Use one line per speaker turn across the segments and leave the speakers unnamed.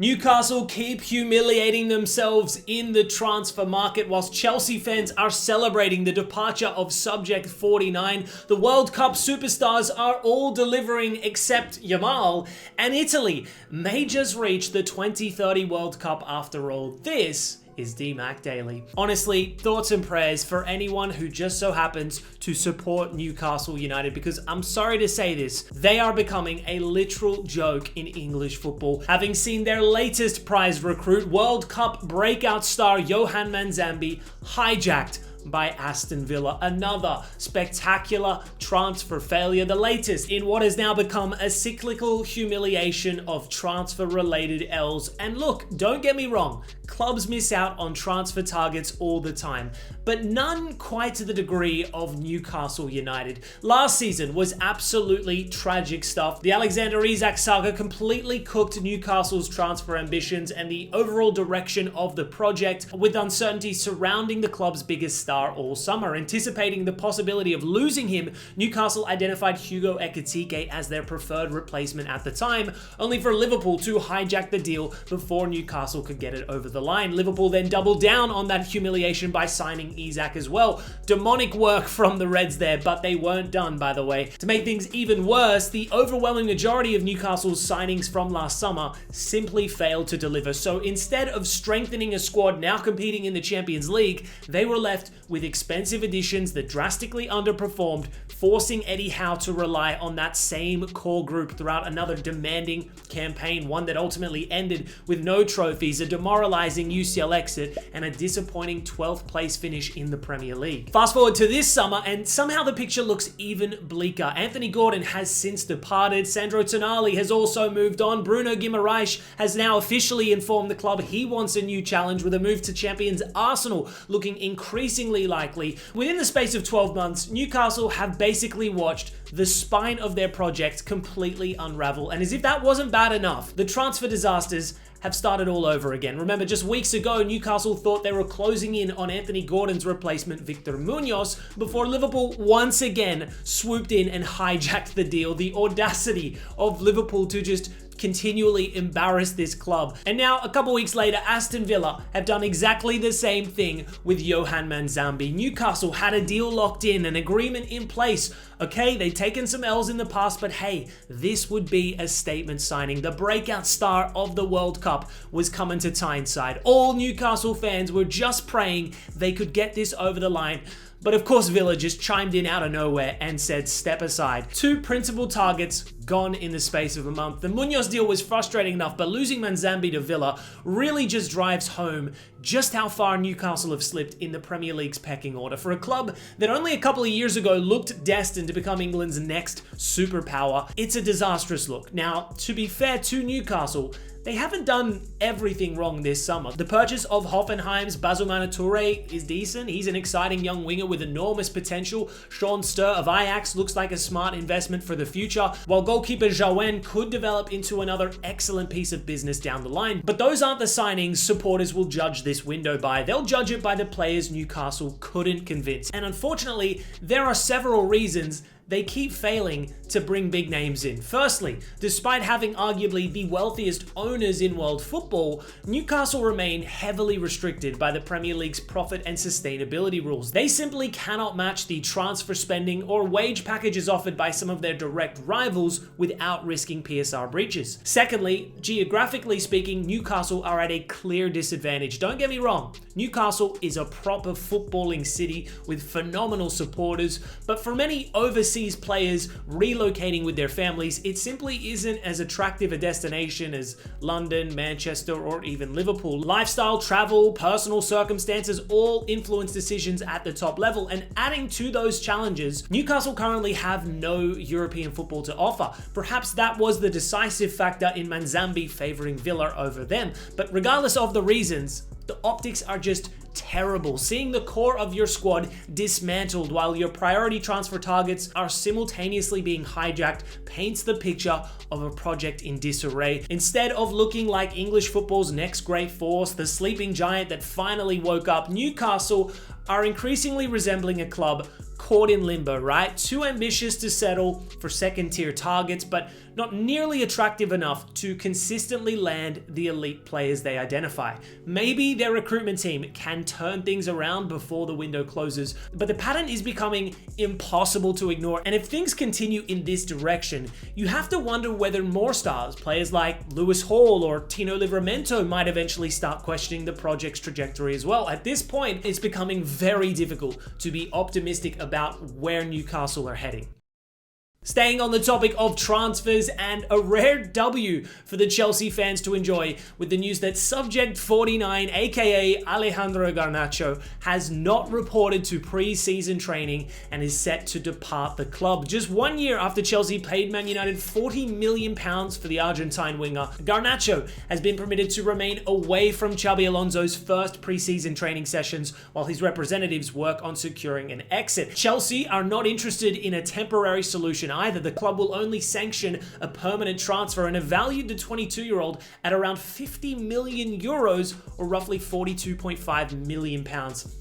Newcastle keep humiliating themselves in the transfer market whilst Chelsea fans are celebrating the departure of Subject 49. The World Cup superstars are all delivering except Yamal, and Italy may just reach the 2030 World Cup after all. This is DMAC Daily. Honestly, thoughts and prayers for anyone who just so happens to support Newcastle United, because I'm sorry to say this, they are becoming a literal joke in English football, having seen their latest prize recruit, World Cup breakout star Yohan Manzambi, hijacked by Aston Villa. Another spectacular transfer failure, the latest in what has now become a cyclical humiliation of transfer-related L's. And look, don't get me wrong, clubs miss out on transfer targets all the time, but none quite to the degree of Newcastle United. Last season was absolutely tragic stuff. The Alexander Isak saga completely cooked Newcastle's transfer ambitions and the overall direction of the project, with uncertainty surrounding the club's biggest star all summer. Anticipating the possibility of losing him, Newcastle identified Hugo Ekitike as their preferred replacement at the time, only for Liverpool to hijack the deal before Newcastle could get it over the line. Liverpool then doubled down on that humiliation by signing Isak as well. Demonic work from the Reds there, but they weren't done, by the way. To make things even worse, the overwhelming majority of Newcastle's signings from last summer simply failed to deliver. So instead of strengthening a squad now competing in the Champions League, they were left with expensive additions that drastically underperformed, forcing Eddie Howe to rely on that same core group throughout another demanding campaign, one that ultimately ended with no trophies, a demoralizing UCL exit, and a disappointing 12th place finish in the Premier League. Fast forward to this summer, and somehow the picture looks even bleaker. Anthony Gordon has since departed, Sandro Tonali has also moved on, Bruno Guimaraes has now officially informed the club he wants a new challenge, with a move to champions Arsenal looking increasingly likely. Within the space of 12 months, Newcastle have basically watched the spine of their project completely unravel, and as if that wasn't bad enough, the transfer disasters have started all over again. Remember, just weeks ago, Newcastle thought they were closing in on Anthony Gordon's replacement, Victor Munoz, before Liverpool once again swooped in and hijacked the deal. The audacity of Liverpool to just continually embarrass this club. And now, a couple weeks later, Aston Villa have done exactly the same thing with Yohan Manzambi. Newcastle had a deal locked in, an agreement in place. Okay, they'd taken some L's in the past, but hey, this would be a statement signing. The breakout star of the World Cup was coming to Tyneside. All Newcastle fans were just praying they could get this over the line. But of course, Villa just chimed in out of nowhere and said, step aside. Two principal targets gone in the space of a month. The Munoz deal was frustrating enough, but losing Manzambi to Villa really just drives home just how far Newcastle have slipped in the Premier League's pecking order. For a club that only a couple of years ago looked destined to become England's next superpower, it's a disastrous look. Now, to be fair to Newcastle, they haven't done everything wrong this summer. The purchase of Hoffenheim's Basumana Toure is decent. He's an exciting young winger with enormous potential. Sean Sturr of Ajax looks like a smart investment for the future, while goalkeeper Jouen could develop into another excellent piece of business down the line. But those aren't the signings supporters will judge this window by. They'll judge it by the players Newcastle couldn't convince. And unfortunately, there are several reasons they keep failing to bring big names in. Firstly, despite having arguably the wealthiest owners in world football, Newcastle remain heavily restricted by the Premier League's profit and sustainability rules. They simply cannot match the transfer spending or wage packages offered by some of their direct rivals without risking PSR breaches. Secondly, geographically speaking, Newcastle are at a clear disadvantage. Don't get me wrong, Newcastle is a proper footballing city with phenomenal supporters, but for many overseas players relocating with their families, it simply isn't as attractive a destination as London, Manchester, or even Liverpool. Lifestyle, travel, personal circumstances all influence decisions at the top level, and adding to those challenges, Newcastle currently have no European football to offer. Perhaps that was the decisive factor in Manzambi favouring Villa over them, but regardless of the reasons, the optics are just terrible. Seeing the core of your squad dismantled while your priority transfer targets are simultaneously being hijacked paints the picture of a project in disarray. Instead of looking like English football's next great force, the sleeping giant that finally woke up, Newcastle are increasingly resembling a club caught in limbo, right? Too ambitious to settle for second-tier targets, but not nearly attractive enough to consistently land the elite players they identify. Maybe their recruitment team can turn things around before the window closes, but the pattern is becoming impossible to ignore. And if things continue in this direction, you have to wonder whether more stars, players like Lewis Hall or Tino Livramento, might eventually start questioning the project's trajectory as well. At this point, it's becoming very difficult to be optimistic about where Newcastle are heading. Staying on the topic of transfers, and a rare W for the Chelsea fans to enjoy with the news that Subject 49, aka Alejandro Garnacho, has not reported to pre-season training and is set to depart the club. Just 1 year after Chelsea paid Man United £40 million for the Argentine winger, Garnacho has been permitted to remain away from Xabi Alonso's first pre-season training sessions while his representatives work on securing an exit. Chelsea are not interested in a temporary solution either. The club will only sanction a permanent transfer and have valued the 22-year-old at around 50 million euros, or roughly 42.5 million pounds.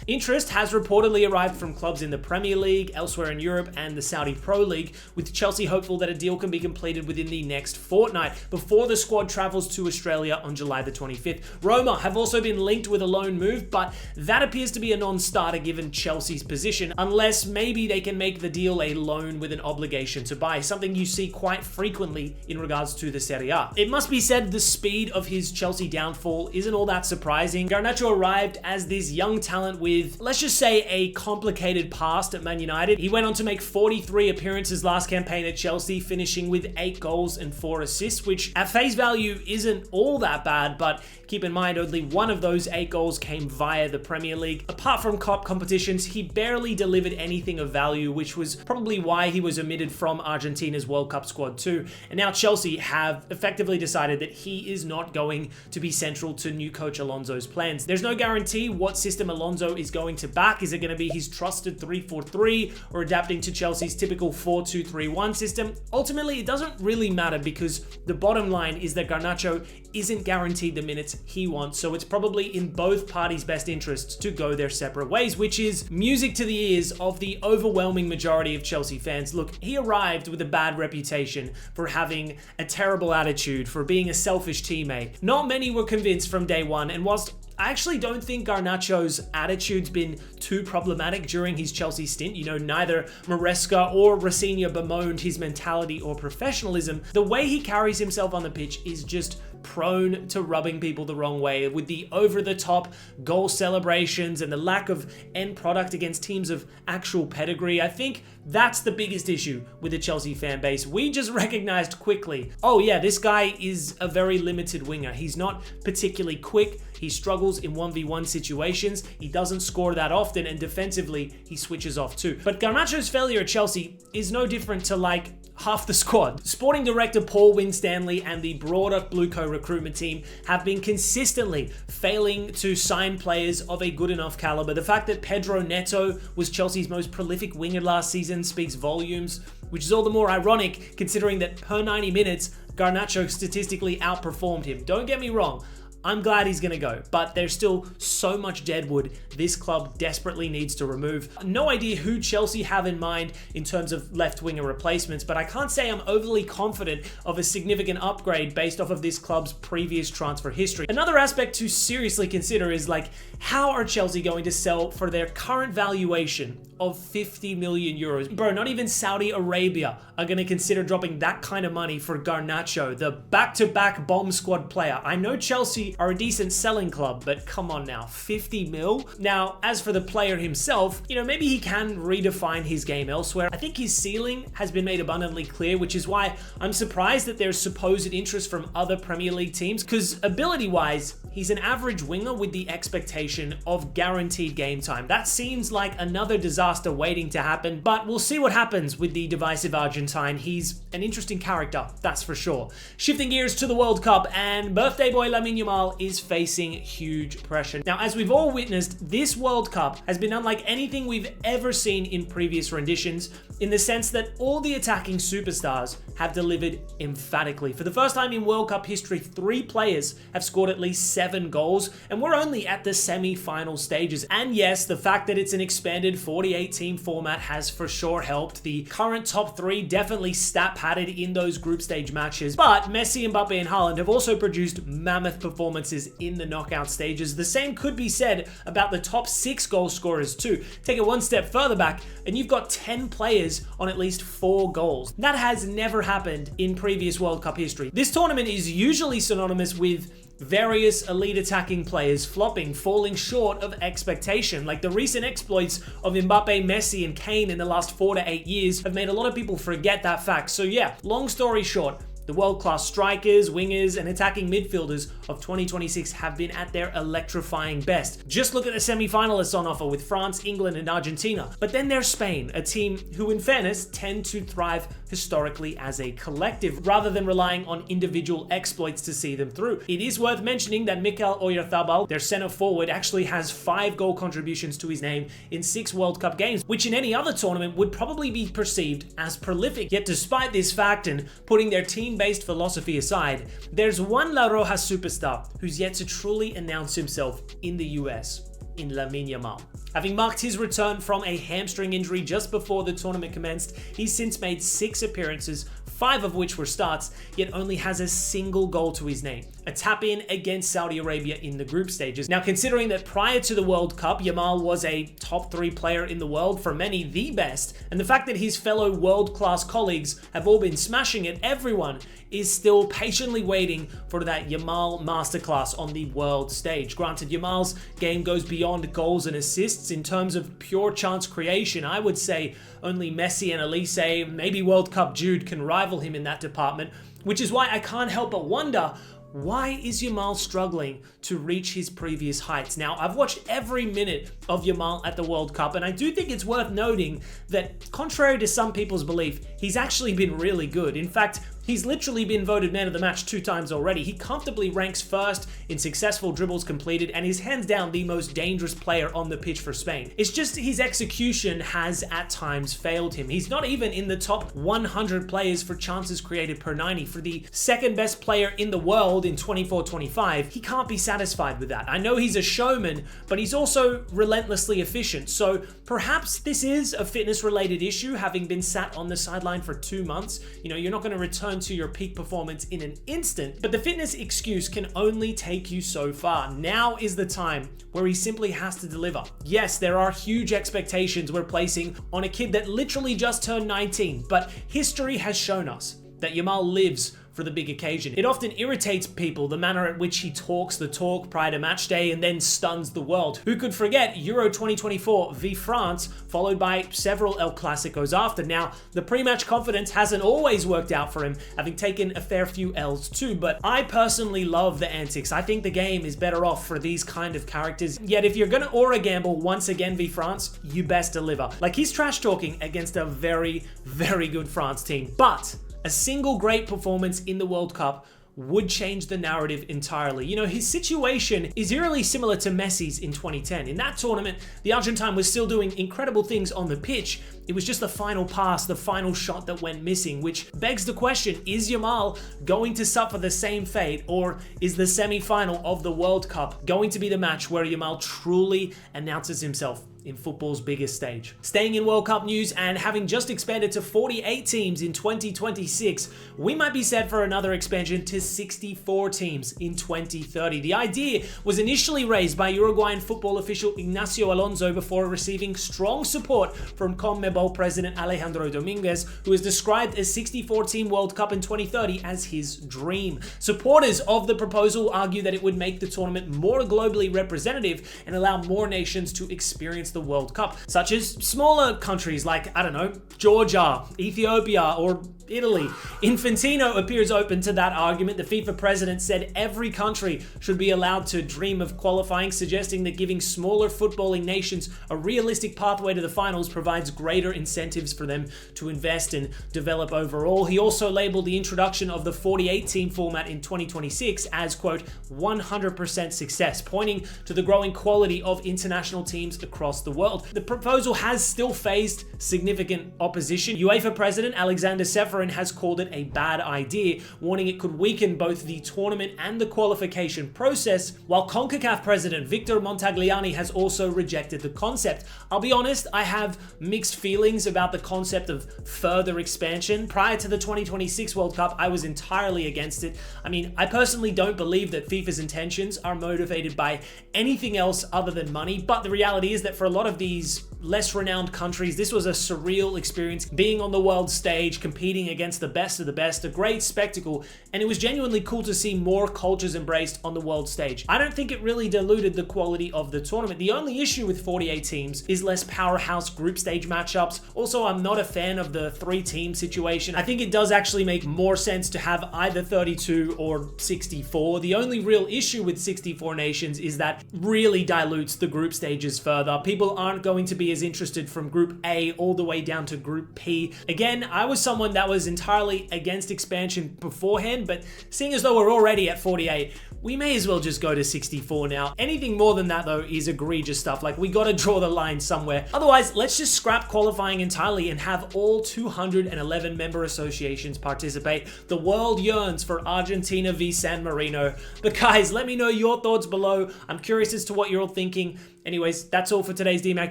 Interest has reportedly arrived from clubs in the Premier League, elsewhere in Europe, and the Saudi Pro League, with Chelsea hopeful that a deal can be completed within the next fortnight before the squad travels to Australia on July the 25th. Roma have also been linked with a loan move, but that appears to be a non-starter given Chelsea's position, unless maybe they can make the deal a loan with an obligation to buy, something you see quite frequently in regards to the Serie A. It must be said the speed of his Chelsea downfall isn't all that surprising. Garnacho arrived as this young talent with, let's just say, a complicated past at Man United. He went on to make 43 appearances last campaign at Chelsea, finishing with 8 goals and 4 assists, which at face value isn't all that bad, but keep in mind only one of those 8 goals came via the Premier League. Apart from cup competitions, he barely delivered anything of value, which was probably why he was omitted from Argentina's World Cup squad too. And now Chelsea have effectively decided that he is not going to be central to new coach Alonso's plans. There's no guarantee what system Alonso is going to back. Is it going to be his trusted 3-4-3 or adapting to Chelsea's typical 4-2-3-1 system? Ultimately, it doesn't really matter because the bottom line is that Garnacho isn't guaranteed the minutes he wants, so it's probably in both parties' best interests to go their separate ways, which is music to the ears of the overwhelming majority of Chelsea fans. Look, he arrived with a bad reputation for having a terrible attitude, for being a selfish teammate. Not many were convinced from day one, and whilst I actually don't think Garnacho's attitude's been too problematic during his Chelsea stint. You know, neither Maresca or Rafinha bemoaned his mentality or professionalism. The way he carries himself on the pitch is just prone to rubbing people the wrong way, with the over-the-top goal celebrations and the lack of end product against teams of actual pedigree. I think that's the biggest issue with the Chelsea fan base. We just recognized quickly, oh yeah, this guy is a very limited winger. He's not particularly quick. He struggles in 1v1 situations. He doesn't score that often, and defensively, he switches off too. But Garnacho's failure at Chelsea is no different to like half the squad. Sporting director Paul Winstanley and the broader Blueco recruitment team have been consistently failing to sign players of a good enough caliber. The fact that Pedro Neto was Chelsea's most prolific winger last season speaks volumes, which is all the more ironic considering that per 90 minutes, Garnacho statistically outperformed him. Don't get me wrong, I'm glad he's going to go, but there's still so much deadwood this club desperately needs to remove. No idea who Chelsea have in mind in terms of left winger replacements, but I can't say I'm overly confident of a significant upgrade based off of this club's previous transfer history. Another aspect to seriously consider is like, how are Chelsea going to sell for their current valuation of 50 million euros? Bro, not even Saudi Arabia are going to consider dropping that kind of money for Garnacho, the back-to-back bomb squad player. I know Chelsea are a decent selling club, but come on now, 50 mil? Now, as for the player himself, you know, maybe he can redefine his game elsewhere. I think his ceiling has been made abundantly clear, which is why I'm surprised that there's supposed interest from other Premier League teams, because ability-wise, he's an average winger with the expectation of guaranteed game time. That seems like another disaster waiting to happen, but we'll see what happens with the divisive Argentine. He's an interesting character, that's for sure. Shifting gears to the World Cup, and birthday boy Lamine Yamal is facing huge pressure. Now, as we've all witnessed, this World Cup has been unlike anything we've ever seen in previous renditions. in the sense that all the attacking superstars have delivered emphatically. For the first time in World Cup history, 3 players have scored at least 7 goals, and we're only at the semi-final stages. And yes, the fact that it's an expanded 48-team format has for sure helped. The current top 3 definitely stat-padded in those group stage matches, but Messi, Mbappe, and Haaland have also produced mammoth performances in the knockout stages. The same could be said about the top 6 goal scorers too. Take it one step further back, and you've got 10 players on at least 4 goals. That has never happened in previous World Cup history. This tournament is usually synonymous with various elite attacking players flopping, falling short of expectation. Like the recent exploits of Mbappe, Messi, and Kane in the last 4 to 8 years have made a lot of people forget that fact. So yeah, long story short, the world-class strikers, wingers, and attacking midfielders of 2026 have been at their electrifying best. Just look at the semi-finalists on offer with France, England, and Argentina. But then there's Spain, a team who, in fairness, tend to thrive historically as a collective, rather than relying on individual exploits to see them through. It is worth mentioning that Mikel Oyarzabal, their center forward, actually has 5 goal contributions to his name in 6 World Cup games, which in any other tournament would probably be perceived as prolific. Yet despite this fact, and putting their team-based philosophy aside, there's one La Roja superstar who's yet to truly announce himself in the US, in Lamine Yamal. Having marked his return from a hamstring injury just before the tournament commenced, he's since made 6 appearances, 5 of which were starts, yet only has a single goal to his name, a tap-in against Saudi Arabia in the group stages. Now, considering that prior to the World Cup, Yamal was a top 3 player in the world, for many the best, and the fact that his fellow world-class colleagues have all been smashing it, everyone is still patiently waiting for that Yamal masterclass on the world stage. Granted, Yamal's game goes beyond goals and assists. In terms of pure chance creation, I would say only Messi and Elise, maybe World Cup Jude, can rival him in that department, which is why I can't help but wonder, why is Yamal struggling to reach his previous heights? Now, I've watched every minute of Yamal at the World Cup, and I do think it's worth noting that, contrary to some people's belief, he's actually been really good. In fact, he's literally been voted man of the match 2 times already. He comfortably ranks first in successful dribbles completed and is hands down the most dangerous player on the pitch for Spain. It's just his execution has at times failed him. He's not even in the top 100 players for chances created per 90. For the second best player in the world in 24-25, he can't be satisfied with that. I know he's a showman, but he's also relentlessly efficient. So perhaps this is a fitness-related issue, having been sat on the sideline for 2 months. You know, you're not going to return to your peak performance in an instant, but the fitness excuse can only take you so far. Now is the time where he simply has to deliver. Yes, there are huge expectations we're placing on a kid that literally just turned 19, but history has shown us that Yamal lives for the big occasion. It often irritates people, the manner at which he talks the talk prior to match day and then stuns the world. Who could forget Euro 2024 v France, followed by several El Clasicos after. Now, the pre-match confidence hasn't always worked out for him, having taken a fair few L's too, but I personally love the antics. I think the game is better off for these kind of characters. Yet if you're gonna aura gamble once again v France, you best deliver. Like, he's trash talking against a very, very good France team, but a single great performance in the World Cup would change the narrative entirely. You know, his situation is eerily similar to Messi's in 2010. In that tournament, the Argentine was still doing incredible things on the pitch. It was just the final pass, the final shot that went missing, which begs the question, is Yamal going to suffer the same fate, or is the semi-final of the World Cup going to be the match where Yamal truly announces himself in football's biggest stage? Staying in World Cup news, and having just expanded to 48 teams in 2026, we might be set for another expansion to 64 teams in 2030. The idea was initially raised by Uruguayan football official Ignacio Alonso before receiving strong support from CONMEBOL president Alejandro Dominguez, who has described a 64-team World Cup in 2030 as his dream. Supporters of the proposal argue that it would make the tournament more globally representative and allow more nations to experience the World Cup, such as smaller countries like, I don't know, Georgia, Ethiopia, or Italy. Infantino appears open to that argument. The FIFA president said every country should be allowed to dream of qualifying, suggesting that giving smaller footballing nations a realistic pathway to the finals provides greater incentives for them to invest and develop overall. He also labeled the introduction of the 48-team format in 2026 as, quote, 100% success, pointing to the growing quality of international teams across the world. The proposal has still faced significant opposition. UEFA president Alexander Seferin has called it a bad idea, warning it could weaken both the tournament and the qualification process, while CONCACAF president Victor Montagliani has also rejected the concept. I'll be honest, I have mixed feelings about the concept of further expansion. Prior to the 2026 World Cup, I was entirely against it. I mean, I personally don't believe that FIFA's intentions are motivated by anything else other than money, but the reality is that for a lot of these less renowned countries, this was a surreal experience, being on the world stage, competing against the best of the best, a great spectacle, and it was genuinely cool to see more cultures embraced on the world stage. I don't think it really diluted the quality of the tournament. The only issue with 48 teams is less powerhouse group stage matchups. Also, I'm not a fan of the 3-team situation. I think it does actually make more sense to have either 32 or 64. The only real issue with 64 nations is that really dilutes the group stages further. People aren't going to be as interested from Group A all the way down to Group P. Again, I was someone that was entirely against expansion beforehand, but seeing as though we're already at 48, we may as well just go to 64 now. Anything more than that, though, is egregious stuff. Like, we gotta draw the line somewhere. Otherwise, let's just scrap qualifying entirely and have all 211 member associations participate. The world yearns for Argentina v San Marino. But guys, let me know your thoughts below. I'm curious as to what you're all thinking. Anyways, that's all for today's DMAC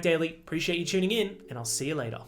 Daily. Appreciate you tuning in, and I'll see you later.